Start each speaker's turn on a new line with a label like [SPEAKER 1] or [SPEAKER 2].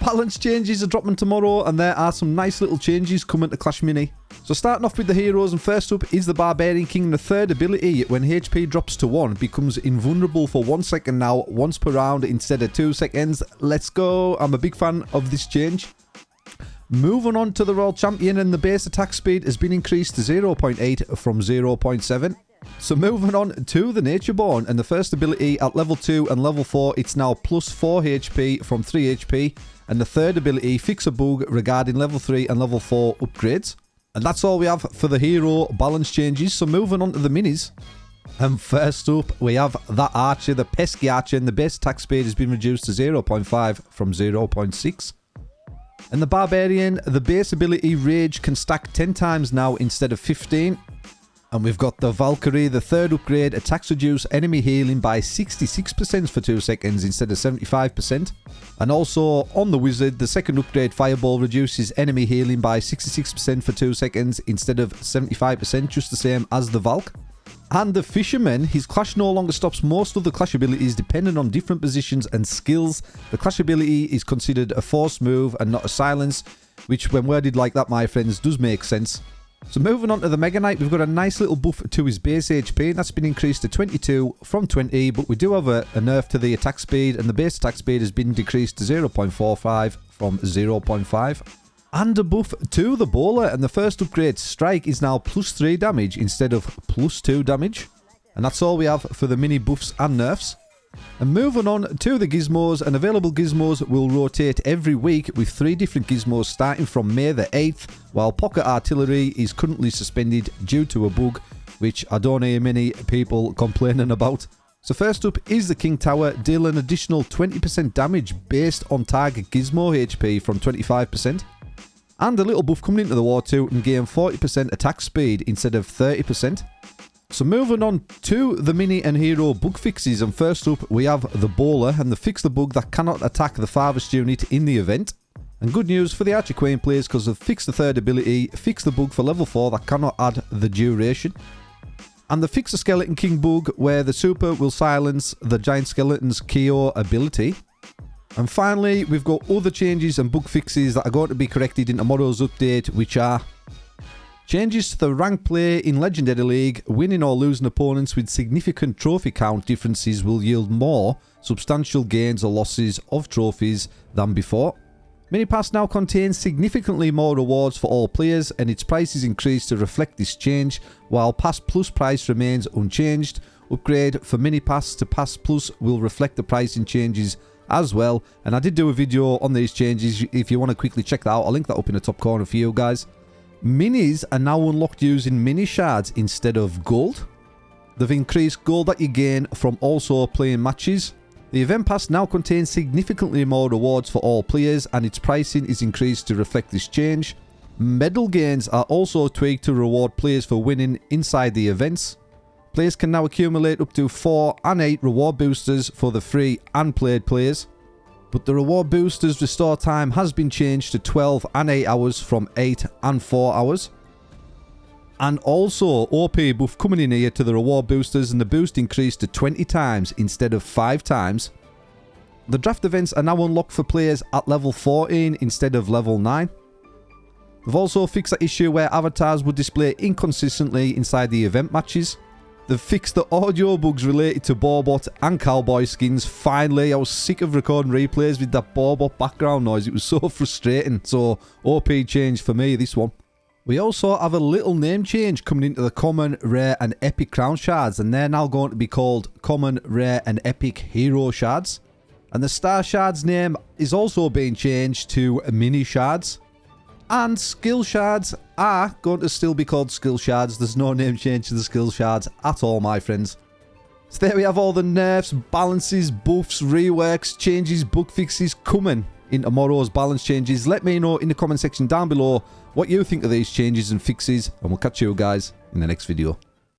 [SPEAKER 1] balance changes are dropping tomorrow, and there are some nice little changes coming to Clash Mini. So starting off with the heroes, and first up is the Barbarian King. The third ability, when HP drops to 1, becomes invulnerable for 1 second now, once per round instead of 2 seconds. Let's go. I'm a big fan of this change. Moving on to the Royal Champion, and the base attack speed has been increased to 0.8 from 0.7. So moving on to the Natureborn, and the first ability at level 2 and level 4, it's now plus 4 HP from 3 HP. And the third ability, fix a bug regarding level 3 and level 4 upgrades. And that's all we have for the hero balance changes. So moving on to the minis. And first up, we have that Archer, the pesky Archer, and the base attack speed has been reduced to 0.5 from 0.6. And the Barbarian, the base ability Rage can stack 10 times now instead of 15. And we've got the Valkyrie, the third upgrade, attacks reduce enemy healing by 66% for 2 seconds instead of 75%. And also on the Wizard, the second upgrade Fireball reduces enemy healing by 66% for 2 seconds instead of 75%, just the same as the Valk. And the Fisherman, his Clash no longer stops most of the Clash abilities depending on different positions and skills. The Clash ability is considered a force move and not a silence, which when worded like that, my friends, does make sense. So moving on to the Mega Knight, we've got a nice little buff to his base HP, and that's been increased to 22 from 20, but we do have a nerf to the attack speed, and the base attack speed has been decreased to 0.45 from 0.5. And a buff to the Bowler, and the first upgrade Strike is now plus 3 damage instead of plus 2 damage. And that's all we have for the mini buffs and nerfs. And moving on to the gizmos, and available gizmos will rotate every week with 3 different gizmos starting from May the 8th, while Pocket Artillery is currently suspended due to a bug, which I don't hear many people complaining about. So first up is the King Tower, deal an additional 20% damage based on target gizmo HP from 25%. And a little buff coming into the war too, and gain 40% attack speed instead of 30%. So moving on to the mini and hero bug fixes, and first up we have the Bowler, and the fix the bug that cannot attack the farthest unit in the event. And good news for the Archer Queen players, because they've fixed the third ability, fix the bug for level 4 that cannot add the duration. And the fix the Skeleton King bug, where the super will silence the Giant Skeleton's KO ability. And finally, we've got other changes and bug fixes that are going to be corrected in tomorrow's update, which are changes to the rank play in Legendary League. Winning or losing opponents with significant trophy count differences will yield more substantial gains or losses of trophies than before. Mini-Pass now contains significantly more rewards for all players, and its price is increased to reflect this change, while Pass Plus price remains unchanged. Upgrade for Mini-Pass to Pass Plus will reflect the pricing changes as well, and I did do a video on these changes. If you want to quickly check that out, I'll link that up in the top corner for you guys. Minis are now unlocked using mini shards instead of gold. They've increased gold that you gain from also playing matches. The event pass now contains significantly more rewards for all players, and its pricing is increased to reflect this change. Medal gains are also tweaked to reward players for winning inside the events. Players can now accumulate up to 4 and 8 reward boosters for the free and played players. But the reward boosters restore time has been changed to 12 and 8 hours from 8 and 4 hours. And also OP buff coming in here to the reward boosters, and the boost increased to 20 times instead of 5 times. The draft events are now unlocked for players at level 14 instead of level 9. They've also fixed that issue where avatars would display inconsistently inside the event matches. They've fixed the audio bugs related to Borbot and Cowboy skins. Finally, I was sick of recording replays with that Borbot background noise. It was so frustrating. So, OP change for me, this one. We also have a little name change coming into the Common, Rare and Epic Crown Shards, and they're now going to be called Common, Rare and Epic Hero Shards. And the Star Shards name is also being changed to Mini Shards. And Skill Shards are going to still be called Skill Shards. There's no name change to the Skill Shards at all, my friends. So there we have all the nerfs, balances, buffs, reworks, changes, bug fixes coming in tomorrow's balance changes. Let me know in the comment section down below what you think of these changes and fixes, and we'll catch you guys in the next video.